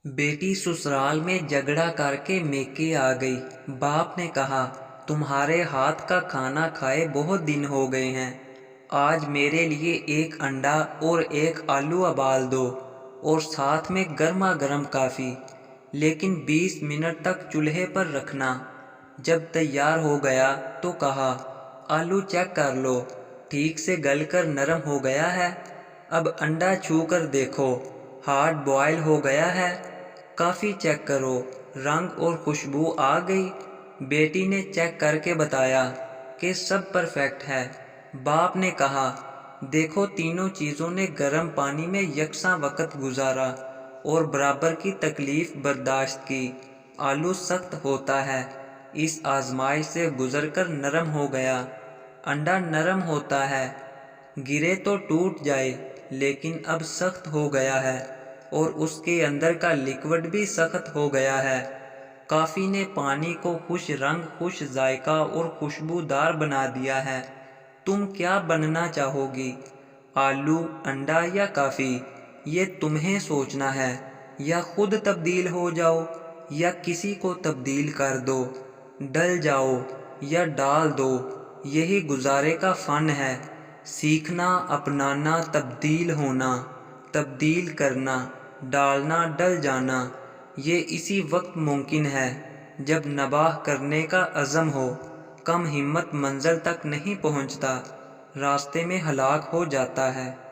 बेटी ससुराल में झगड़ा करके मेके आ गई। बाप ने कहा, तुम्हारे हाथ का खाना खाए बहुत दिन हो गए हैं। आज मेरे लिए एक अंडा और एक आलू उबाल दो और साथ में गर्मा गर्म कॉफ़ी, लेकिन 20 मिनट तक चूल्हे पर रखना। जब तैयार हो गया तो कहा, आलू चेक कर लो, ठीक से गलकर नरम हो गया है। अब अंडा छू कर देखो, हार्ड बॉयल हो गया है। कॉफ़ी चेक करो, रंग और खुशबू आ गई। बेटी ने चेक करके बताया कि सब परफेक्ट है। बाप ने कहा, देखो तीनों चीज़ों ने गर्म पानी में यकसा वक्त गुजारा और बराबर की तकलीफ़ बर्दाश्त की। आलू सख्त होता है, इस आजमाइश से गुजरकर नरम हो गया। अंडा नरम होता है, गिरे तो टूट जाए, लेकिन अब सख्त हो गया है और उसके अंदर का लिक्विड भी सख्त हो गया है। कॉफ़ी ने पानी को खुश रंग, खुश जायका और खुशबूदार बना दिया है। तुम क्या बनना चाहोगी, आलू, अंडा या कॉफ़ी? ये तुम्हें सोचना है। या खुद तब्दील हो जाओ या किसी को तब्दील कर दो, डल जाओ या डाल दो, यही गुजारे का फ़न है। सीखना, अपनाना, तब्दील होना, तब्दील करना, डालना, डल जाना, ये इसी वक्त मुमकिन है जब नबाह करने का अज़म हो। कम हिम्मत मंजिल तक नहीं पहुंचता, रास्ते में हलाक हो जाता है।